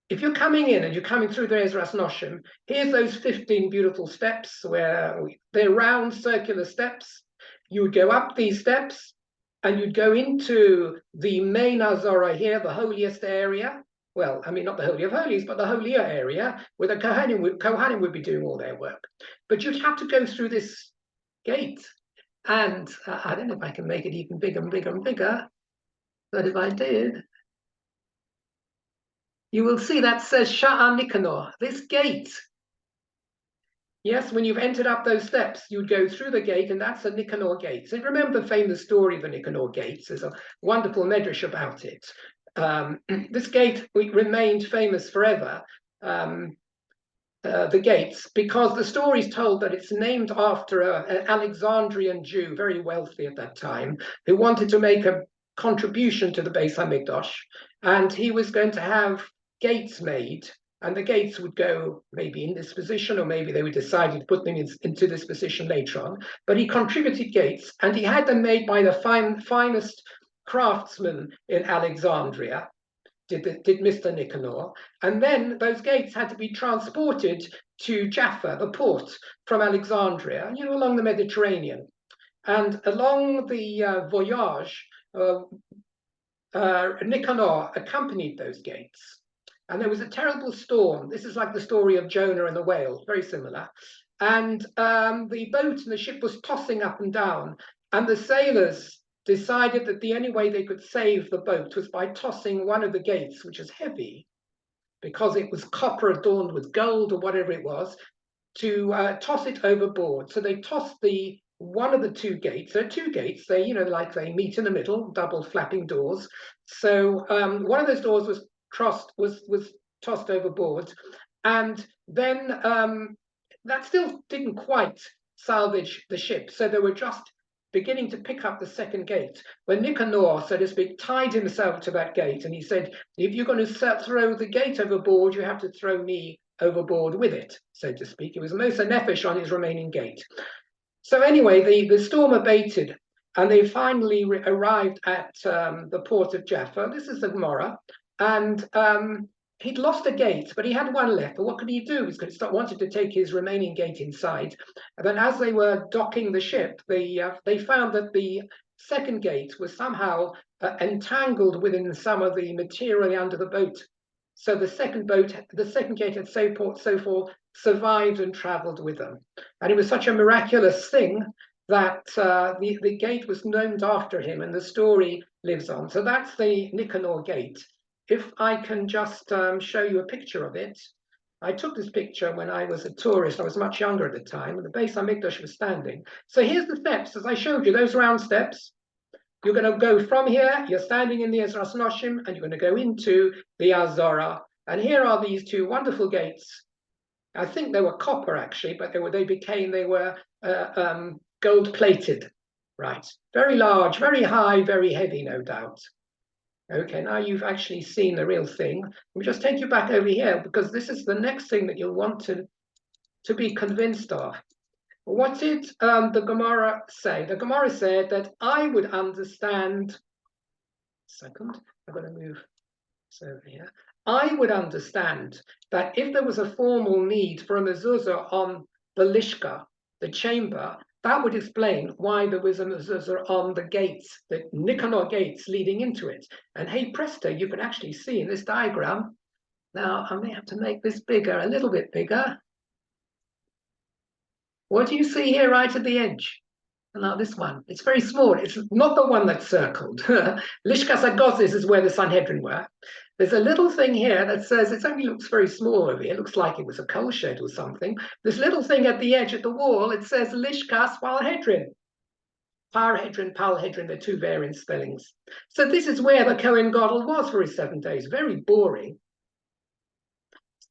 if you're coming in and you're coming through the Ezras Noshim, here's those 15 beautiful steps where they're round circular steps. You would go up these steps and you'd go into the main Azora here, the holiest area. Well, I mean, not the Holy of Holies, but the holier area where the Kohanim would be doing all their work. But you'd have to go through this gate. And I don't know if I can make it even bigger and bigger and bigger. But if I did, you will see that says Sha'ar Nikanor, this gate. Yes, when you've entered up those steps, you'd go through the gate, and that's the Nicanor gate. So remember the famous story of the Nicanor gates. There's a wonderful medrash about it. This gate remained famous forever, the gates, because the story is told that it's named after an Alexandrian Jew, very wealthy at that time, who wanted to make a contribution to the Beis Hamikdash, and he was going to have gates made, and the gates would go maybe in this position, or maybe they would decide to put them into this position later on. But he contributed gates, and he had them made by the finest craftsmen in Alexandria, did Mr. Nicanor. And then those gates had to be transported to Jaffa, the port from Alexandria, along the Mediterranean. And along the voyage, Nicanor accompanied those gates. And there was a terrible storm. This is like the story of Jonah and the whale, very similar. And the boat and the ship was tossing up and down. And the sailors decided that the only way they could save the boat was by tossing one of the gates, which is heavy, because it was copper adorned with gold or whatever it was, to toss it overboard. So they tossed one of the two gates. There are two gates. They, like they meet in the middle, double flapping doors. So one of those doors was tossed overboard, and then that still didn't quite salvage the ship. So they were just beginning to pick up the second gate when Nicanor, so to speak, tied himself to that gate, and he said, if you're going to throw the gate overboard, you have to throw me overboard with it, so to speak. It was Mosa Nefesh on his remaining gate. So anyway, the storm abated, and they finally arrived at the port of Jaffa. This is the Gemara. And he'd lost a gate, but he had one left. But what could he do? He wanted to take his remaining gate inside. And then as they were docking the ship, they found that the second gate was somehow entangled within some of the material under the boat. So the second gate had so forth survived and traveled with them. And it was such a miraculous thing that the gate was named after him, and the story lives on. So that's the Nicanor gate. If I can just show you a picture of it. I took this picture when I was a tourist. I was much younger at the time, and the Beis Hamikdash was standing. So here's the steps, as I showed you, those round steps. You're going to go from here, you're standing in the Ezras Noshim, and you're going to go into the Azora. And here are these two wonderful gates. I think they were copper, actually, but they were gold-plated. Right. Very large, very high, very heavy, no doubt. Okay, now you've actually seen the real thing. Let me just take you back over here, because this is the next thing that you'll want to be convinced of. What did the Gemara say? The Gemara said that I would understand. Second, I'm going to move this over here. I would understand that if there was a formal need for a mezuzah on the lishka, the chamber, that would explain why there was a mezuzah on the gates, the Nicanor gates leading into it. And hey presto, you can actually see in this diagram. Now, I may have to make this bigger, a little bit bigger. What do you see here right at the edge? Now this one, it's very small. It's not the one that's circled. Lishkas Agozis is where the Sanhedrin were. There's a little thing here that says, it only looks very small over here. It looks like it was a coal shed or something. This little thing at the edge of the wall, it says Lishkas Sanhedrin. Parahedron, Palhedron, they're two variant spellings. So this is where the Kohen Gadol was for his 7 days. Very boring.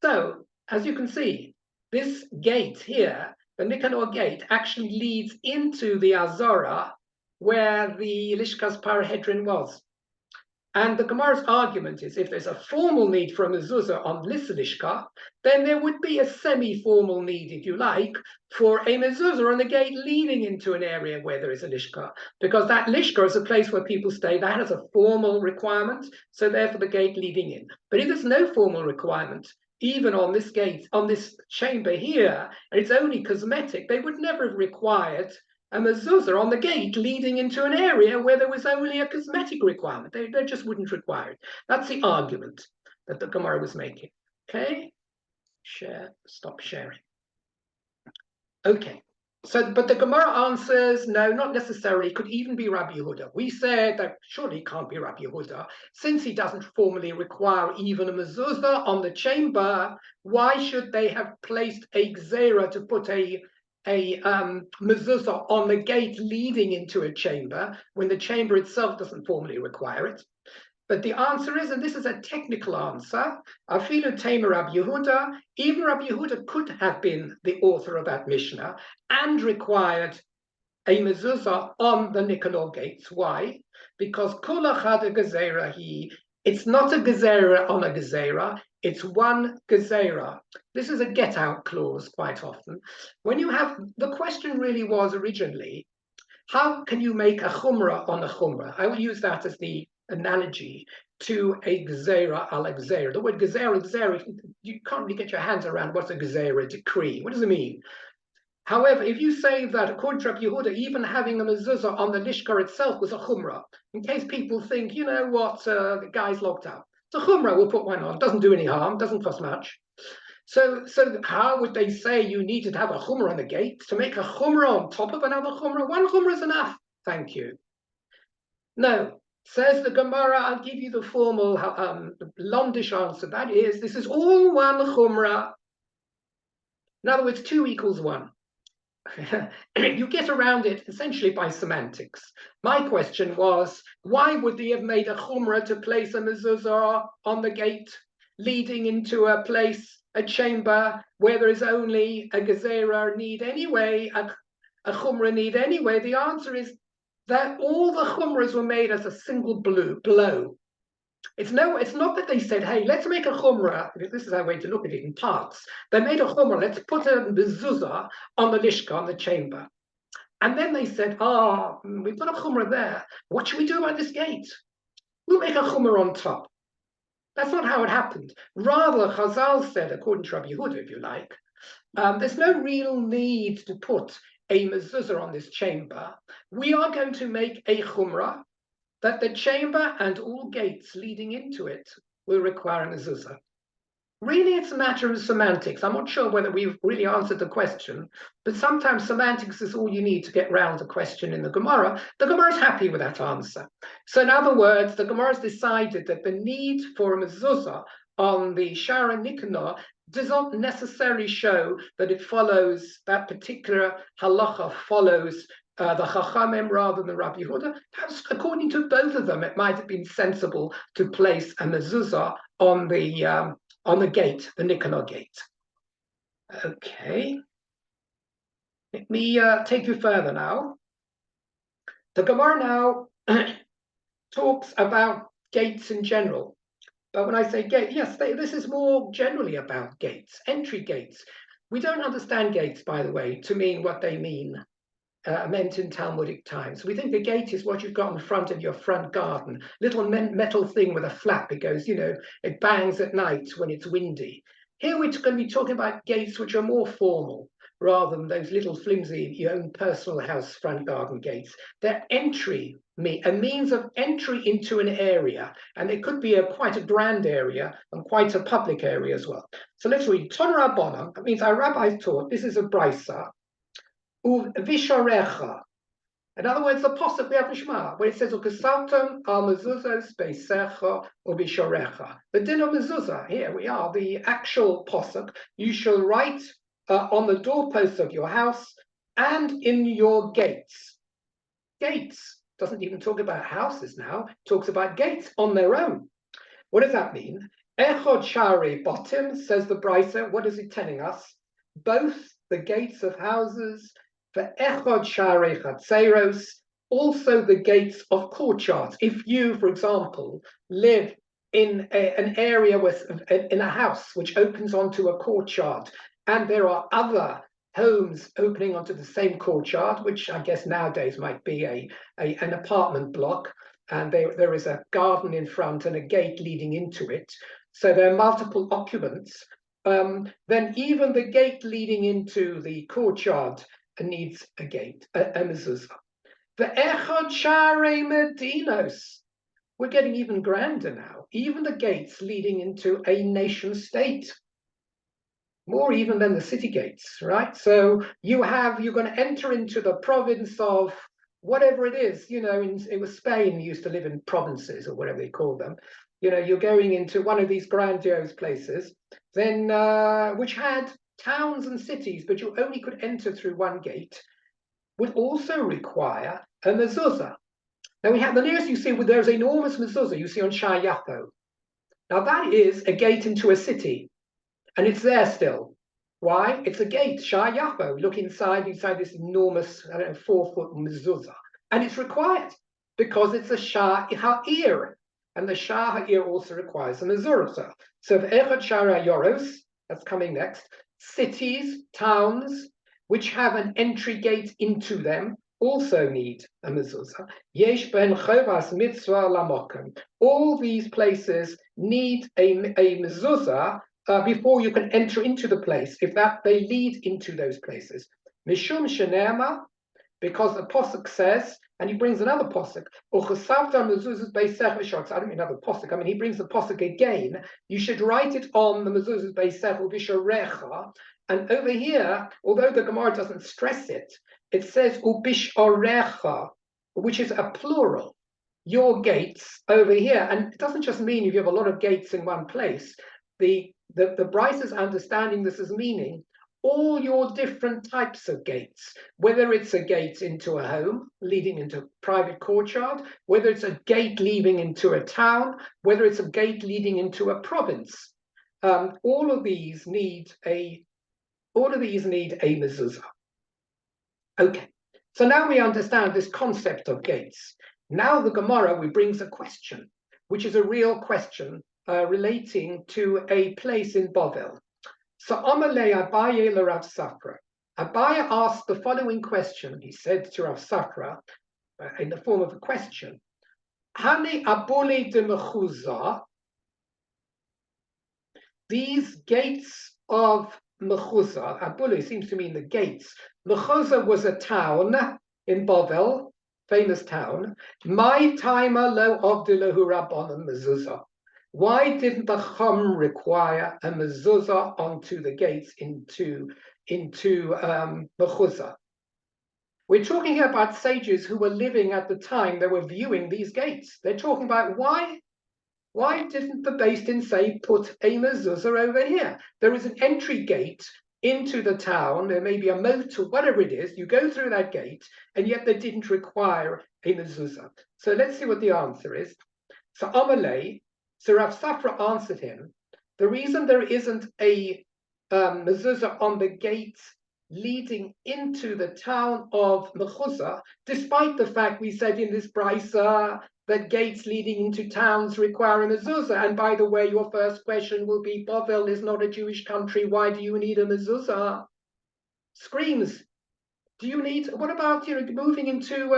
So, as you can see, this gate here, the Nicanor gate, actually leads into the Azora, where the Lishkas Parahedron was. And the Gemara's argument is if there's a formal need for a mezuzah on Lissalishka, then there would be a semi-formal need, if you like, for a mezuzah on the gate leading into an area where there is a lishka, because that lishka is a place where people stay. That has a formal requirement, so therefore the gate leading in. But if there's no formal requirement, even on this gate, on this chamber here, and it's only cosmetic, they would never have required a mezuzah on the gate leading into an area where there was only a cosmetic requirement. They just wouldn't require it. That's the argument that the Gemara was making. Okay? Share, stop sharing. Okay. So, but the Gemara answers, no, not necessarily. It could even be Rabbi Yehuda. We said that surely it can't be Rabbi Yehuda. Since he doesn't formally require even a mezuzah on the chamber, why should they have placed a gzera to put a mezuzah on the gate leading into a chamber when the chamber itself doesn't formally require it? But the answer is, and this is a technical answer, Afilu Tamer Rabbi Yehuda, even Rabbi Yehuda could have been the author of that Mishnah and required a mezuzah on the Nicanor gates. Why? Because kol achad gezerah it's not a gezerah on a gezerah, it's one gezerah. This is a get-out clause quite often. When you have, the question really was originally, how can you make a chumrah on a chumrah? I will use that as the analogy to a gezerah al gezerah. The word gezerah, you can't really get your hands around what's a gezerah, decree. What does it mean? However, if you say that according to Rabbi Yehuda, even having a mezuzah on the lishka itself was a chumrah, in case people think, you know what, the guy's locked up. It's a chumrah, we'll put one on. Doesn't do any harm, doesn't cost much. So how would they say you needed to have a chumrah on the gate? To make a chumrah on top of another chumrah? One chumrah is enough. Thank you. No. Says the Gemara, I'll give you the formal Londish answer. That is, this is all one chumrah. In other words, 2 equals 1. You get around it essentially by semantics. My question was, why would they have made a chumrah to place a mezuzah on the gate leading into a place, a chamber, where there is only a gezerah need anyway, a chumrah need anyway? The answer is that all the chumras were made as a single blow. It's not that they said, hey, let's make a chumrah. This is our way to look at it in parts. They made a chumrah, let's put a mezuzah on the lishka, on the chamber. And then they said, we've got a chumrah there. What should we do about this gate? We'll make a chumrah on top. That's not how it happened. Rather, Chazal said, according to Rabbi Yehuda, if you like, there's no real need to put a mezuzah on this chamber. We are going to make a chumrah that the chamber and all gates leading into it will require a mezuzah. Really, it's a matter of semantics. I'm not sure whether we've really answered the question, but sometimes semantics is all you need to get round a question in the Gemara. The Gemara is happy with that answer. So in other words, the Gemara has decided that the need for a mezuzah on the Shara Nicanor does not necessarily show that it follows, that particular halacha follows the Chachamim rather than Rabbi Yehuda. Perhaps according to both of them, it might have been sensible to place a mezuzah on the gate, the Nicanor gate. Okay. Let me take you further now. The Gemara now talks about gates in general. But when I say gate, yes, this is more generally about gates, entry gates. We don't understand gates, by the way, to mean what they meant in Talmudic times. We think a gate is what you've got in front of your front garden, little metal thing with a flap. It goes, it bangs at night when it's windy. Here we're going to be talking about gates which are more formal, rather than those little flimsy, your own personal house front garden gates. They're a means of entry into an area, and it could be quite a grand area and quite a public area as well. So let's read Ton Rabbanan. That means our rabbis taught, this is a brisa, Visharecha. In other words, the posuk we have in Shema, where it says Ukesaltem al mezuzah speisecha uvisharecha. The din of mezuzah. Here we are, the actual posuk. You shall write on the doorposts of your house and in your gates. gates. Doesn't even talk about houses now, talks about gates on their own. What does that mean? Echod shari bottom, says the Brisa. What is it telling us? Both the gates of houses, for echod shari chatzeros, also the gates of courtyards. If you, for example, live in an area in a house which opens onto a courtyard, and there are other homes opening onto the same courtyard, which I guess nowadays might be an apartment block, and there is a garden in front and a gate leading into it. So there are multiple occupants. Then even the gate leading into the courtyard needs a gate, a mezuzah. The echad sharei medinos. We're getting even grander now. Even the gates leading into a nation state, more even than the city gates, right? So you're going to enter into the province of whatever it is. It was Spain used to live in provinces or whatever they call them. You're going into one of these grandiose places, then which had towns and cities, but you only could enter through one gate, would also require a mezuzah. Now we have the nearest you see, there's enormous mezuzah you see on Shah Yapo. Now that is a gate into a city, and it's there still. Why? It's a gate, Shah Yapo. Look inside this enormous, 4-foot mezuzah, and it's required because it's a Shah Ha'ir, and the Shah Ha'ir also requires a mezuzah. So the Echad Shara Yoros, that's coming next, cities, towns, which have an entry gate into them, also need a mezuzah. Yesh ben chovas mitzvah lamokem. All these places need a mezuzah before you can enter into the place, if that they lead into those places. Mishum shenema, because the posuk says, and he brings another posuk. I don't mean another posuk. I mean he brings the posuk again. You should write it on the mezuzahs beisechel bisharecha. And over here, although the Gemara doesn't stress it, it says ubisharecha, which is a plural. Your gates over here, and it doesn't just mean if you have a lot of gates in one place. The Bryce is understanding this as meaning all your different types of gates, whether it's a gate into a home leading into a private courtyard, whether it's a gate leading into a town, whether it's a gate leading into a province. All of these need a mezuzah. Okay, so now we understand this concept of gates. Now the Gemara brings a question, which is a real question relating to a place in Bovel. So Amalei Abaye le Rav Safra. Abaye asked the following question. He said to Rav Safra, in the form of a question, Hani abuli de mechuzah. These gates of mechuzah, abuli seems to mean the gates. Mechuzah was a town in Bovel, famous town. My timer lo avdilahu rabbanon mezuzah. Why didn't the Chum require a mezuzah onto the gates into mechuzah? We're talking here about sages who were living at the time they were viewing these gates. They're talking about why didn't the Beis Din say put a mezuzah over here? There is an entry gate into the town. There may be a moat or whatever it is. You go through that gate, and yet they didn't require a mezuzah. So let's see what the answer is. So Amalei. So Rav Safra answered him, the reason there isn't a mezuzah on the gate leading into the town of Mechuzah, despite the fact we said in this brisa that gates leading into towns require a mezuzah. And by the way, your first question will be, Bovel is not a Jewish country. Why do you need a mezuzah? Screams. Do you need, what about, moving into,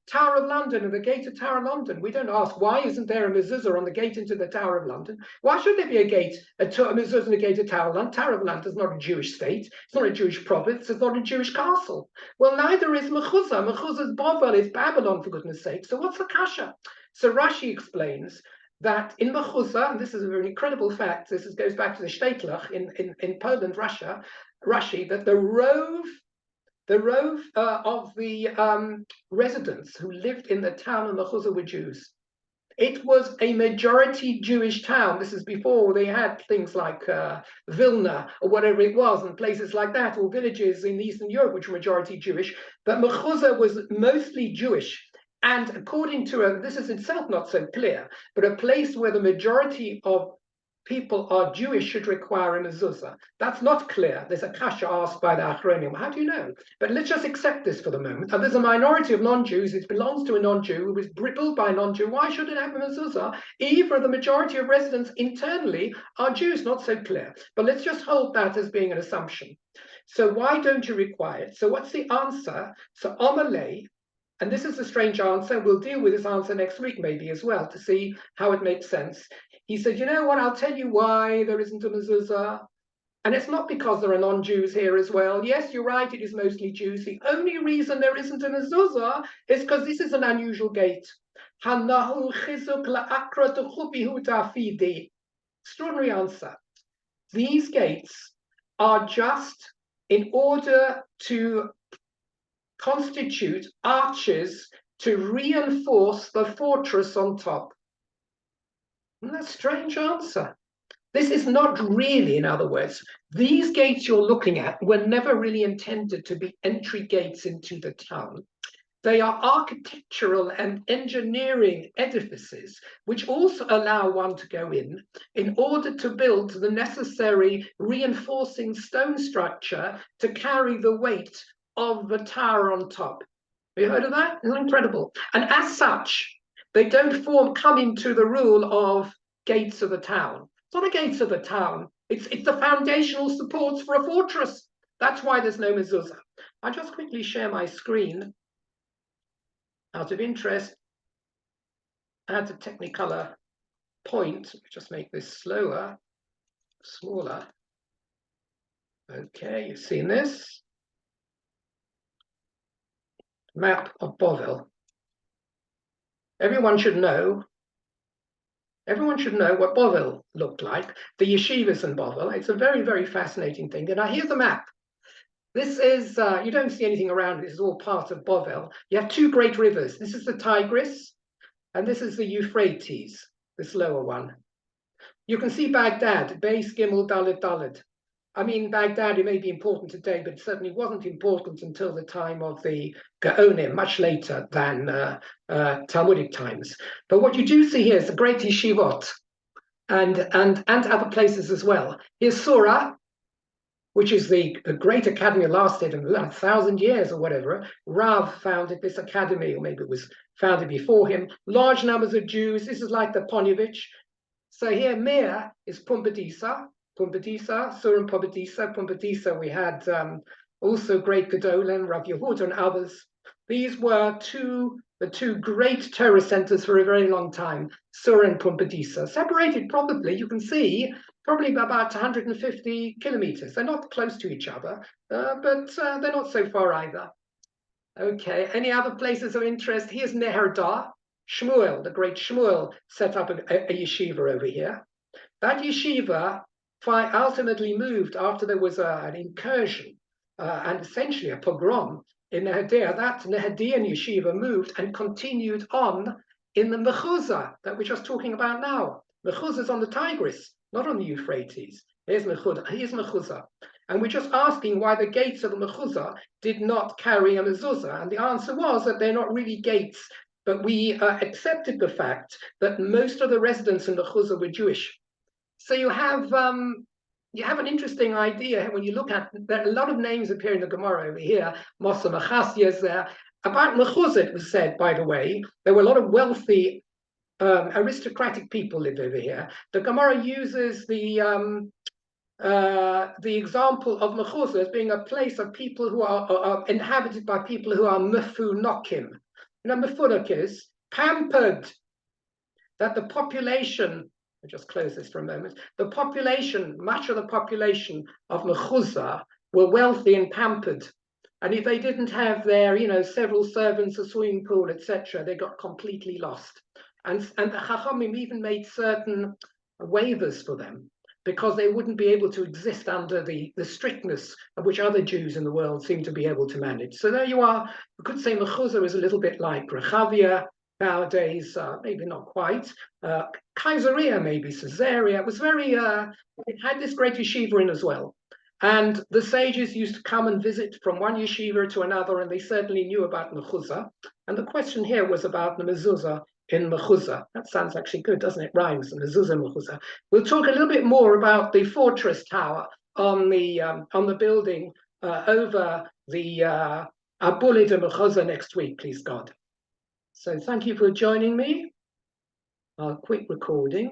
Tower of London and the gate of Tower of London? We don't ask, why isn't there a mezuzah on the gate into the Tower of London? Why should there be a mezuzah on the gate of Tower of London? Tower of London is not a Jewish state. It's not a Jewish province. It's not a Jewish castle. Well, neither is Mechuzah. Mechuzah's Bovel, is Babylon, for goodness sake. So what's the kasha? So Rashi explains that in Mechuzah, and this is a very incredible fact, goes back to the Shtetl in Poland, Russia, Rashi, that the rove of the residents who lived in the town of Mechuzah were Jews. It was a majority Jewish town. This is before they had things like Vilna or whatever it was, and places like that, or villages in Eastern Europe which were majority Jewish. But Mechuzah was mostly Jewish. And according to this is itself not so clear, but a place where the majority of people are Jewish should require a mezuzah. That's not clear. There's a kasha asked by the Achronim. How do you know? But let's just accept this for the moment. And there's a minority of non-Jews. It belongs to a non-Jew who was built by a non-Jew. Why should it have a mezuzah? Either the majority of residents internally are Jews, not so clear. But let's just hold that as being an assumption. So why don't you require it? So what's the answer? So Amalei, and this is a strange answer. We'll deal with this answer next week maybe as well to see how it makes sense. He said, you know what, I'll tell you why there isn't a mezuzah. And it's not because there are non-Jews here as well. Yes, you're right, it is mostly Jews. The only reason there isn't a mezuzah is because this is an unusual gate. Extraordinary answer. These gates are just in order to constitute arches to reinforce the fortress on top. And that's a strange answer. This is not really, in other words, these gates you're looking at were never really intended to be entry gates into the town. They are architectural and engineering edifices which also allow one to go in order to build the necessary reinforcing stone structure to carry the weight of the tower on top. Have you heard of that? It's incredible. And as such, they don't come into the rule of gates of the town. It's not the gates of the town. It's the foundational supports for a fortress. That's why there's no mezuzah. I'll just quickly share my screen. Out of interest, add the Technicolor point. Just make this slower, smaller. Okay, you've seen this. Map of Bovel. Everyone should know what Bovel looked like, the yeshivas in Bovel. It's a very, very fascinating thing. And now here's the map. This is, you don't see anything around it. This is all part of Bovel. You have two great rivers. This is the Tigris, and this is the Euphrates, this lower one. You can see Baghdad, Beis Gimel Dalet Dalet. I mean, Baghdad, it may be important today, but it certainly wasn't important until the time of the Gaonim, much later than Talmudic times. But what you do see here is the great yeshivot and other places as well. Here's Surah, which is the great academy, lasted 1,000 years or whatever. Rav founded this academy, or maybe it was founded before him. Large numbers of Jews. This is like the Ponevezh. So here, Mir is Pumbedisa, Surah and Pumbedisa. We had also great Gedolim, Rav Yehuda and others. These were the two great Torah centers for a very long time, Surah and Pumbedisa. Separated probably, you can see, probably about 150 kilometers. They're not close to each other, but they're not so far either. Okay, any other places of interest? Here's Neherda. Shmuel, the great Shmuel, set up a yeshiva over here. That yeshiva ultimately moved after there was an incursion and essentially a pogrom in Nehedea. That Nehedean yeshiva moved and continued on in the mechuzah that we're just talking about now. Mechuzah is on the Tigris, not on the Euphrates. Here's mechuzah. And we're just asking why the gates of the mechuzah did not carry a mezuzah. And the answer was that they're not really gates, but we accepted the fact that most of the residents in the mechuzah were Jewish. So you have an interesting idea when you look at that. A lot of names appear in the Gemara over here. Mosa Machasya is there. About mechuzah, it was said, by the way, there were a lot of wealthy aristocratic people live over here. The Gemara uses the example of mechuzah as being a place of people who are inhabited by people who are mefunokim. You know, mefunak is pampered, that the population, I'll just close this for a moment, the population, much of the population of mechuzah were wealthy and pampered. And if they didn't have their, several servants, a swimming pool, etc., they got completely lost. And the Chachamim even made certain waivers for them because they wouldn't be able to exist under the strictness of which other Jews in the world seem to be able to manage. So there you are. You could say mechuzah is a little bit like Rechavia nowadays, maybe not quite. Caesarea, maybe Caesarea. It was very, it had this great yeshiva in as well. And the sages used to come and visit from one yeshiva to another, and they certainly knew about mechuzah. And the question here was about the mezuzah in mechuzah. That sounds actually good, doesn't it? Rhymes, mezuzah, mechuzah. We'll talk a little bit more about the fortress tower on the building over the Abulid and mechuzah next week, please God. So thank you for joining me. I'll quit recording.